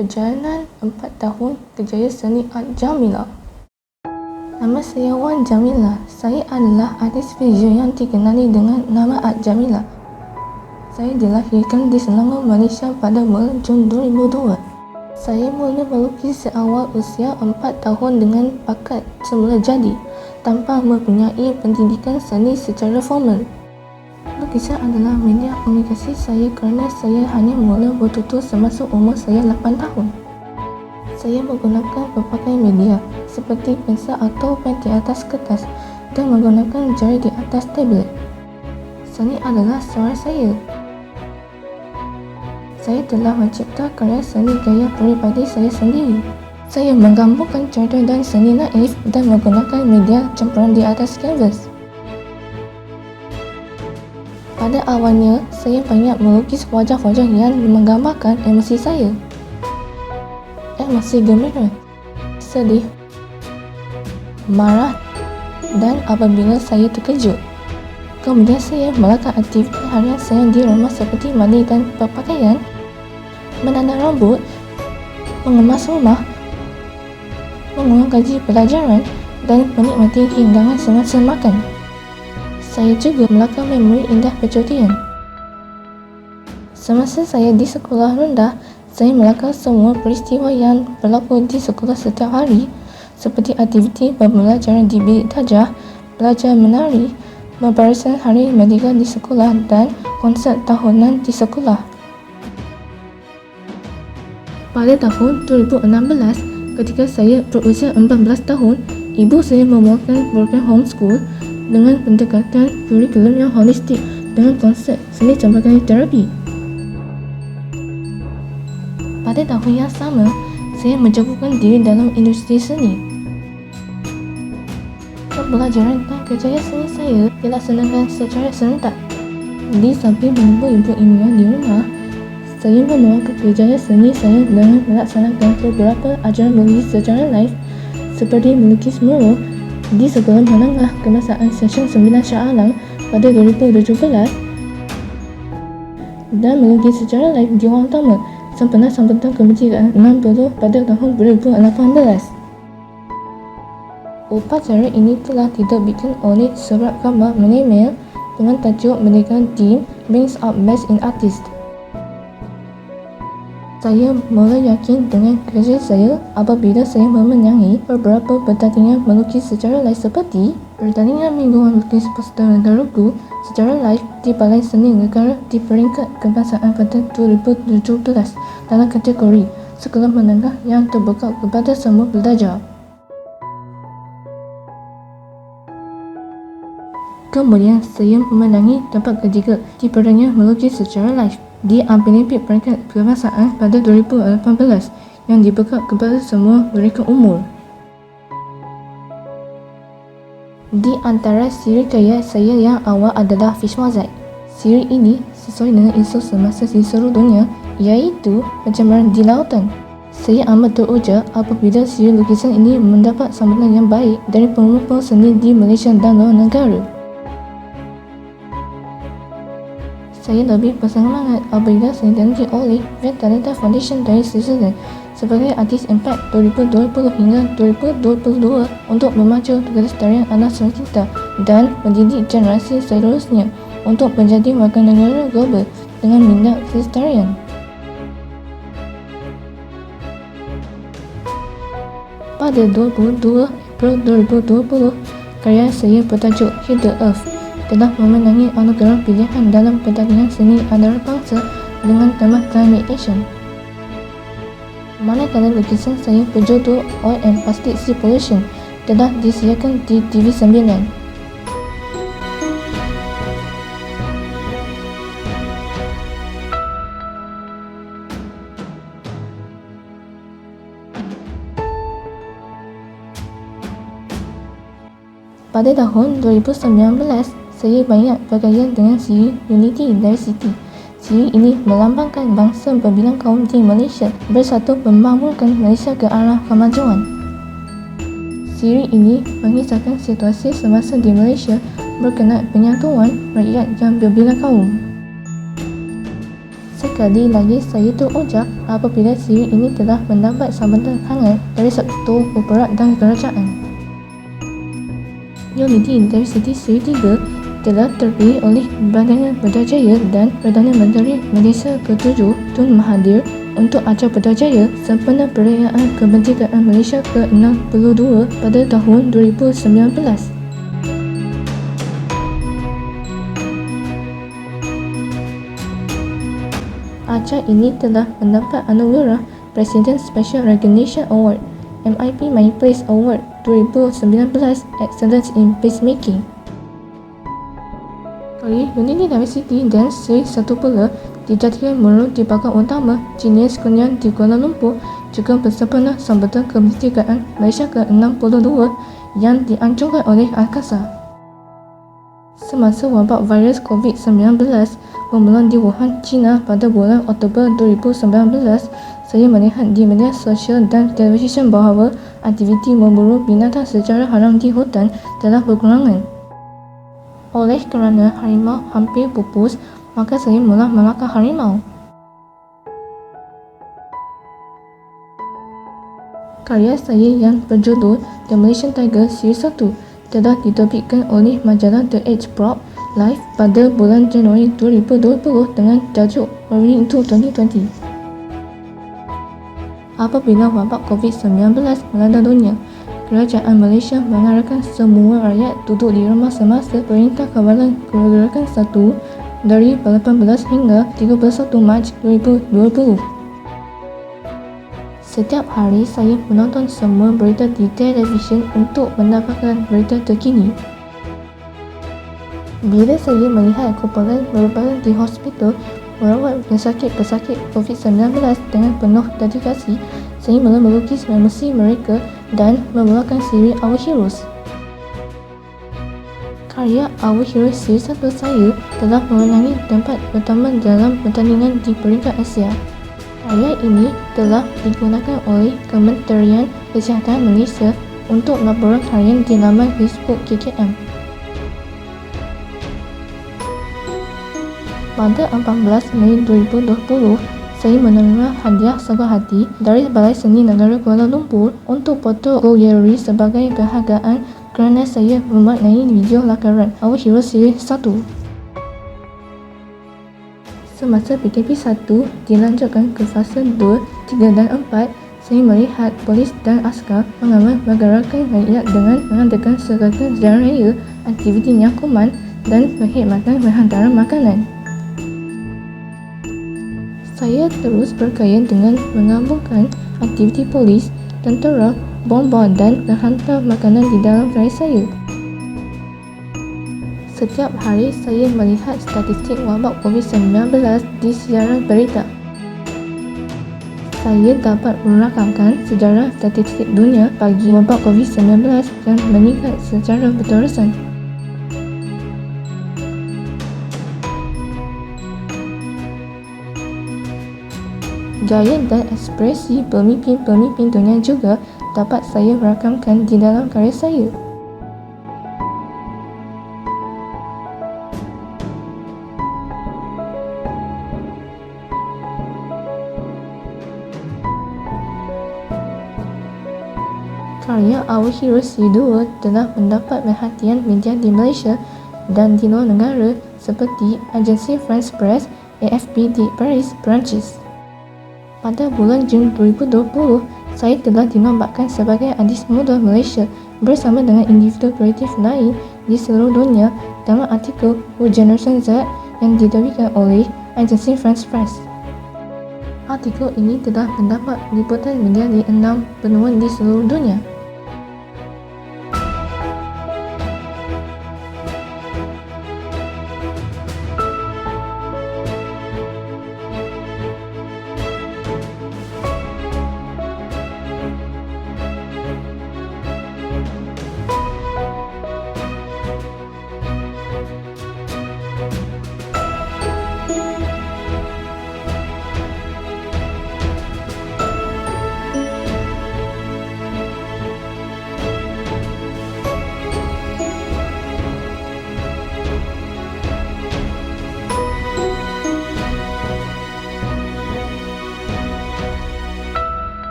Perjalanan 4 tahun kerjaya seni Art Jamila. Nama saya Wan Jamila. Saya adalah artis visual yang dikenali dengan nama Art Jamila. Saya dilahirkan di Selangor, Malaysia pada bulan Jun 2002. Saya mula melukis seawal usia 4 tahun dengan bakat semula jadi, tanpa mempunyai pendidikan seni secara formal. Lukisan adalah media komunikasi saya kerana saya hanya mula bertutur semasa umur saya 8 tahun. Saya menggunakan pelbagai media seperti pensel atau pen di atas kertas dan menggunakan jari di atas tablet. Seni adalah suara saya. Saya telah mencipta karya seni gaya peribadi saya sendiri. Saya menggabungkan cara dan seni naif dan menggunakan media campuran di atas kanvas. Pada awalnya, saya banyak melukis wajah-wajah yang menggambarkan emosi saya. Emosi gembira, sedih, marah dan apabila saya terkejut. Kemudian saya melakukan aktiviti harian saya di rumah seperti mandi dan berpakaian, menanam rambut, mengemas rumah, mengulang gaji pelajaran dan menikmati hidangan semasa makan. Saya juga melakukan memori indah percutian. Semasa saya di sekolah rendah, saya melakukan semua peristiwa yang berlaku di sekolah setiap hari seperti aktiviti pembelajaran di bilik tajah, belajar menari, membarisan hari merdeka di sekolah dan konsert tahunan di sekolah. Pada tahun 2016, ketika saya berusia 14 tahun, ibu saya memulakan program homeschool dengan pendekatan kurikulum yang holistik dengan konsep seni sebagai terapi. Pada tahun yang sama, saya mencampurkan diri dalam industri seni. Pembelajaran dan kerjaya seni saya dilaksanakan secara serentak. Di samping menunggu ibu ilmiah di rumah, saya menuangkan kerjaya seni saya dengan melaksanakan beberapa ajaran melukis secara live seperti melukis mural di Sekolah Menengah Kebangsaan Session 9 Shah Alam pada 2017 dan melukis secara live di Wang Utama sempena sambutan kemerdekaan 60 pada tahun 2018. Upacara ini telah diterbitkan oleh sebuah gambar mini-mail dengan tajuk Merdeka Team Brings Out Best in Artists. Saya mula yakin dengan kerja saya apabila saya memenangi beberapa pertandingan melukis secara live seperti pertandingan mingguan lukis poster terlagu secara live di Balai Seni Negara di peringkat kebangsaan pada 2017 dalam kategori sekolah menengah yang terbuka kepada semua pelajar. Kemudian saya memenangi tempat ketiga di pertandingan melukis secara live di Olimpik peringkat kebangsaan pada 2018 yang dibuka kepada semua mereka umur. Di antara siri karya saya yang awal adalah Fish Mosaic. Siri ini sesuai dengan isu semasa di seluruh dunia, iaitu pencemaran di lautan. Saya amat teruja apabila siri lukisan ini mendapat sambutan yang baik dari pengumpul seni di Malaysia dan luar negara. Saya lebih bersemangat apabila saya dilantik oleh Red Talenta Foundation dari Switzerland sebagai Artis Impact 2020 hingga 2022 untuk memacu kelestarian alam semesta dan mendidik generasi seterusnya untuk menjadi warga negara global dengan minat kelestarian. Pada 22 April 2020, karya saya bertajuk Hit the Earth telah memenangi anugerah pilihan dalam pertandingan seni antarabangsa dengan tema Climate Action. Manakala lukisan saya berjudul Oil and Plastic Sea Pollution telah disiarkan di TV9. Pada tahun 2019, saya banyak bergaya dengan siri Unity dari Siti. Siri ini melambangkan bangsa berbilang kaum di Malaysia bersatu membangunkan Malaysia ke arah kemajuan. Siri ini mengisahkan situasi semasa di Malaysia berkenaan penyatuan rakyat yang berbilang kaum. Sekali lagi saya terucap apabila siri ini telah mendapat sambutan hangat dari sektor korporat dan kerajaan. Unity Diversity Seri 3 telah terpilih oleh Badan Putrajaya dan Perdana Menteri Malaysia ke-7 Tun Mahathir untuk acara Putrajaya sempena perayaan kemerdekaan Malaysia ke-62 pada tahun 2019. Acara ini telah mendapat anugerah President Special Recognition Award MIP My Place Award 2019 Excellence in Peacemaking. Karya Unity Diversity dan Seri 1 pula dijadikan merupakan utama Genius Kurniawan di Kuala Lumpur juga bersempena sambutan kemerdekaan Malaysia ke-62 yang dianjurkan oleh Angkasa. Semasa wabak virus COVID-19 bermula di Wuhan, China pada bulan Oktober 2019, saya melihat di media sosial dan televisyen bahawa aktiviti memburu binatang secara haram di hutan telah berkurangan. Oleh kerana harimau hampir pupus, maka saya mula melakar harimau. Karya saya yang berjudul The Malaysian Tiger Seri 1 telah diterbitkan oleh majalah The Age Prop Life pada bulan Januari 2020 dengan tajuk Marine into 2020. Apabila wabak COVID-19 melanda dunia, Kerajaan Malaysia mengarahkan semua rakyat duduk di rumah semasa Perintah Kawalan Pergerakan 1 dari 18 hingga 31 Mac 2020. Setiap hari saya menonton semua berita di televisyen untuk mendapatkan berita terkini. Bila saya melihat kumpulan berbadan di hospital merawat pesakit-pesakit COVID-19 dengan penuh dedikasi, saya mula melukis emosi mereka dan memulakan siri Our Heroes. Karya Our Heroes Seri 1 saya telah memenangi tempat pertama dalam pertandingan di peringkat Asia. Karya ini telah digunakan oleh Kementerian Kesihatan Malaysia untuk laporan harian di laman Facebook KKM. Pada 14 Mei 2020, saya menerima hadiah sebuah hati dari Balai Seni Negara Kuala Lumpur untuk foto Go Gallery sebagai penghargaan kerana saya memaknai video lakaran Our Heroes Seri 1. Semasa PKP 1 dilanjutkan ke fasa 2, 3 dan 4, saya melihat polis dan askar mengamal pergerakan rakyat dengan mengadakan serangkaian jalan raya, aktiviti nyakuman dan perkhidmatan penghantaran makanan. Saya terus berkait dengan menggabungkan aktiviti polis, tentera, bomba dan penghantar makanan di dalam karya saya. Setiap hari saya melihat statistik wabak COVID-19 di siaran berita. Saya dapat merakamkan sejarah statistik dunia bagi wabak COVID-19 yang meningkat secara berterusan. Gaya dan ekspresi pemimpin-pemimpin dunia juga dapat saya rakamkan di dalam karya saya. Karya Our Heroes Seri 2 telah mendapat perhatian media di Malaysia dan di luar negara seperti agensi France Press AFP di Paris, Perancis. Pada bulan Jun 2020, saya telah dinobatkan sebagai artis muda Malaysia bersama dengan individu kreatif lain di seluruh dunia dalam artikel Generation Z yang diterbitkan oleh agensi France Press. Artikel ini telah mendapat liputan media di 6 benua di seluruh dunia.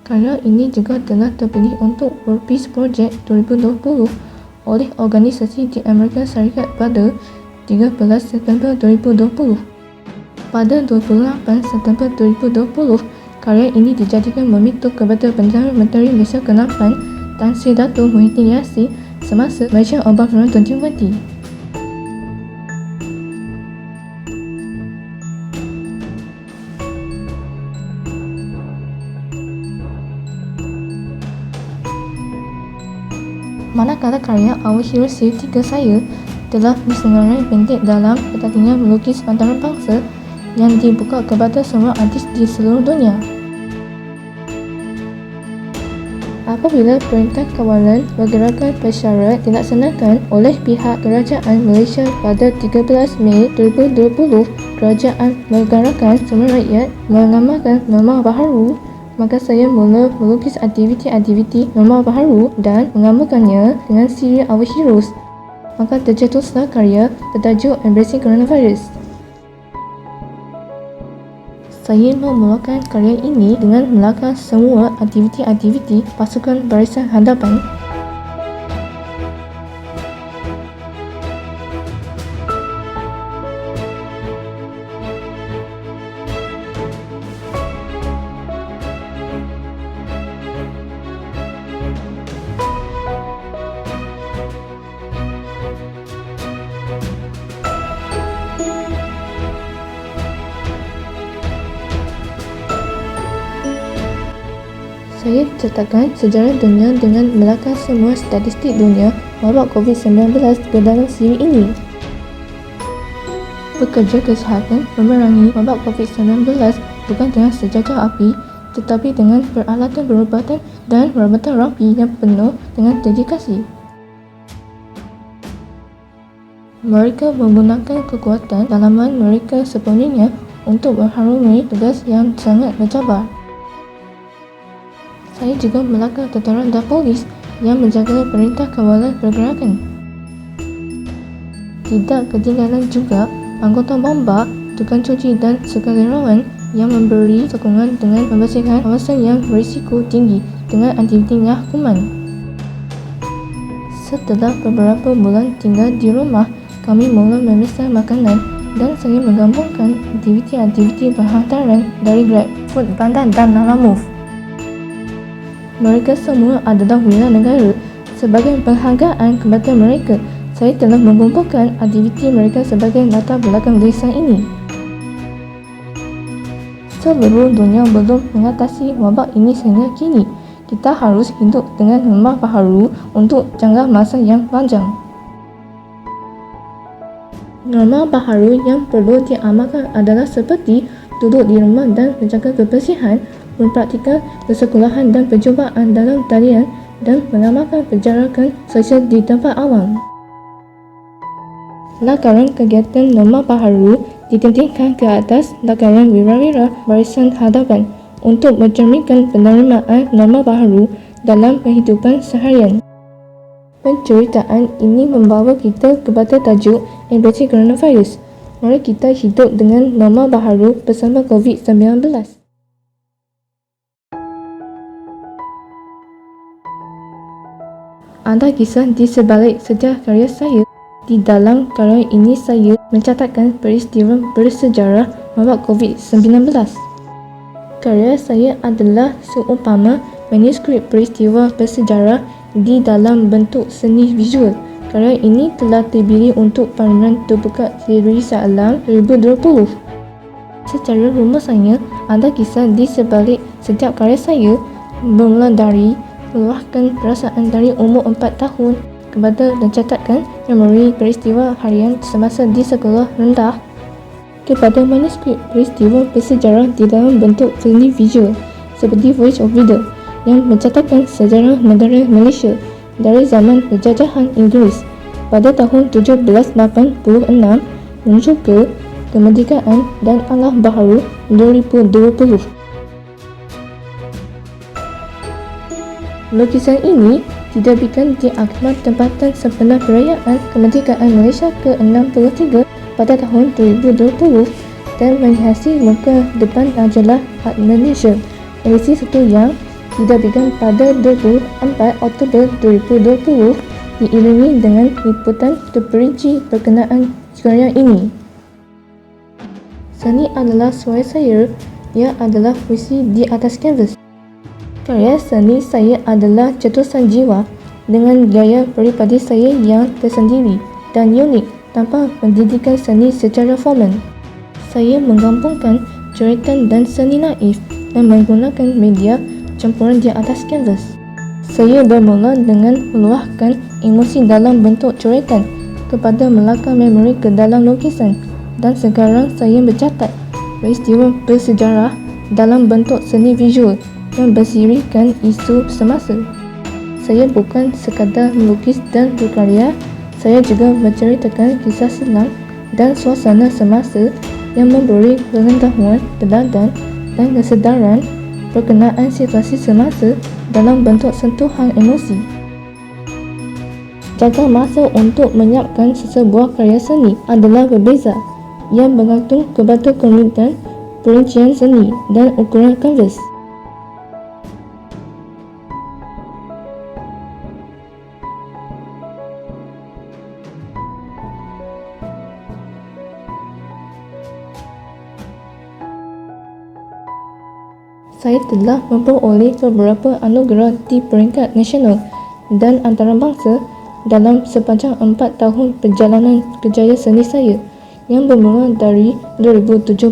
Karya ini juga telah terpilih untuk World Peace Project 2020 oleh organisasi di Amerika Syarikat pada 13 September 2020. Pada 28 September 2020, karya ini dijadikan memitu kepada Perdana Menteri Malaysia ke-8 Tan Sri Dato' Muhyiddin Yassin semasa Malaysia Overthrow 2020. Manakala karya Our Hero Save 3 saya telah disengarai pendek dalam pertandingan melukis antarabangsa yang dibuka kepada semua artis di seluruh dunia. Apabila Perintah Kawalan Pergerakan Pesyarat dilaksanakan oleh pihak Kerajaan Malaysia pada 13 Mei 2020, Kerajaan menggalakkan semua rakyat mengamalkan norma baharu, maka saya mula melukis aktiviti-aktiviti norma baharu dan mengamalkannya dengan siri Our Heroes. Maka tercetuslah karya bertajuk Embracing Coronavirus. Saya memulakan karya ini dengan melakar semua aktiviti-aktiviti pasukan Barisan Hadapan. Saya cetakkan sejarah dunia dengan melakar semua statistik dunia wabak COVID-19 ke dalam siri ini. Pekerja kesihatan memerangi wabak COVID-19 bukan dengan sejajar api, tetapi dengan peralatan perubatan dan rawatan rapi yang penuh dengan dedikasi. Mereka menggunakan kekuatan dalaman mereka sepenuhnya untuk mengharungi tugas yang sangat mencabar. Saya juga melakar tentera dan polis yang menjaga Perintah Kawalan Pergerakan. Tidak ketinggalan juga anggota bomba, tukang cuci dan sukarelawan yang memberi sokongan dengan membersihkan kawasan yang berisiko tinggi dengan aktiviti hukuman. Setelah beberapa bulan tinggal di rumah, kami mula memesan makanan dan saya menggabungkan aktiviti-aktiviti penghantaran dari Grab, Foodpanda dan Lalamove. Mereka semua adalah wira negara. Sebagai penghargaan kepada mereka, saya telah mengumpulkan aktiviti mereka sebagai latar belakang tulisan ini. Seluruh dunia belum mengatasi wabak ini sehingga kini. Kita harus hidup dengan norma baharu untuk jangka masa yang panjang. Norma baharu yang perlu diamalkan adalah seperti duduk di rumah dan menjaga kebersihan, mempraktikkan persekolahan dan percubaan dalam talian dan mengamalkan penjarakan sosial di tempat awam. Lakaran kegiatan norma baharu ditingkatkan ke atas lakaran wira-wira Barisan Hadapan untuk mencerminkan penerimaan norma baharu dalam kehidupan seharian. Penceritaan ini membawa kita kepada tajuk Embracing Coronavirus. Mari kita hidup dengan norma baharu bersama COVID-19. Ada kisah di sebalik setiap karya saya. Di dalam karya ini saya mencatatkan peristiwa bersejarah wabak COVID-19. Karya saya adalah seumpama manuskrip peristiwa bersejarah di dalam bentuk seni visual. Karya ini telah dipilih untuk pameran terbuka Seri Shah Alam 2020. Secara rumusnya, ada kisah di sebalik setiap karya saya, bermula dari meluahkan perasaan dari umur 4 tahun kepada mencatatkan memori peristiwa harian semasa di sekolah rendah kepada manuskrip peristiwa bersejarah di dalam bentuk seni visual seperti Voice of Freedom yang mencatatkan sejarah negara Malaysia dari zaman penjajahan Inggeris pada tahun 1786 menuju ke kemerdekaan dan Alah Baharu 2020. Lukisan ini diterbitkan di Akhbar Tempatan sempena perayaan kemerdekaan Malaysia ke-63 pada tahun 2020 dan menghiasi muka depan majalah Art Malaysia, edisi 1 yang diterbitkan pada 24 Oktober 2020, diiringi dengan liputan terperinci berkenaan karya ini. Seni adalah suara saya, ia adalah puisi di atas kanvas. Karya seni saya adalah cetusan jiwa dengan gaya peribadi saya yang tersendiri dan unik tanpa pendidikan seni secara formal. Saya menggabungkan coretan dan seni naif dan menggunakan media campuran di atas kanvas. Saya bermula dengan meluahkan emosi dalam bentuk coretan kepada melakar memori ke dalam lukisan, dan sekarang saya mencatat peristiwa bersejarah dalam bentuk seni visual yang bersirikan isu semasa. Saya bukan sekadar melukis dan berkarya, saya juga menceritakan kisah silam dan suasana semasa yang memberi pengetahuan teladan dan kesedaran berkenaan situasi semasa dalam bentuk sentuhan emosi. Jangka masa untuk menyiapkan sesebuah karya seni adalah berbeza, yang bergantung kepada kerumitan perincian seni dan ukuran kanvas. Saya telah memperoleh beberapa anugerah di peringkat nasional dan antarabangsa dalam sepanjang 4 tahun perjalanan kerjaya seni saya yang bermula dari 2017.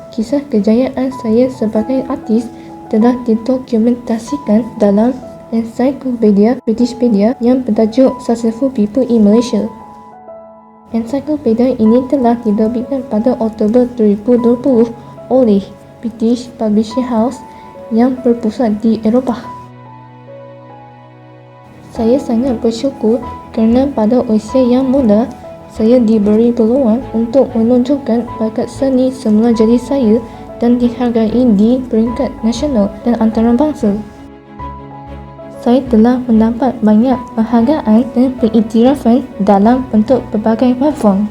Kisah kejayaan saya sebagai artis telah didokumentasikan dalam ensiklopedia Britishpedia yang bertajuk Successful People in Malaysia. Ensiklopedia ini telah diterbitkan pada Oktober 2020 oleh British Publishing House yang berpusat di Eropah. Saya sangat bersyukur kerana pada usia yang muda, saya diberi peluang untuk menunjukkan bakat seni semula jadi saya dan dihargai di peringkat nasional dan antarabangsa. Saya telah mendapat banyak penghargaan dan pengiktirafan dalam bentuk berbagai platform.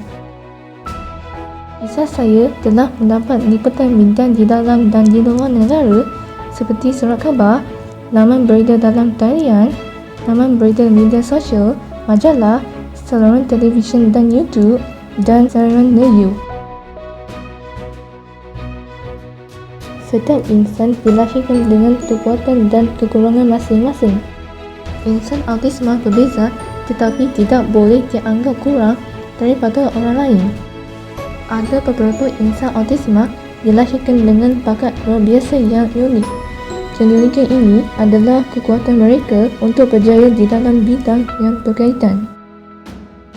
Kisah saya telah mendapat liputan bintang di dalam dan di luar negara seperti surat khabar, laman berita dalam talian, laman berita media sosial, majalah, saluran televisyen dan YouTube, dan saluran radio. Setiap insan dilahirkan dengan kekuatan dan kekurangan masing-masing. Insan autisma berbeza tetapi tidak boleh dianggap kurang daripada orang lain. Ada beberapa insan autisma dilahirkan dengan bakat luar biasa yang unik. Keunikan ini adalah kekuatan mereka untuk berjaya di dalam bidang yang berkaitan.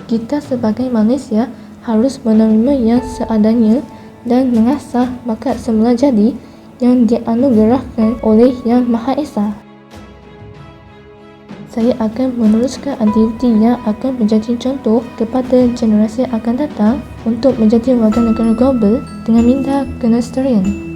Kita sebagai manusia harus menerima yang seadanya dan mengasah bakat semula jadi yang dianugerahkan oleh Yang Maha Esa. Saya akan meneruskan aktiviti yang akan menjadi contoh kepada generasi akan datang untuk menjadi warga negara global dengan minda kelestarian.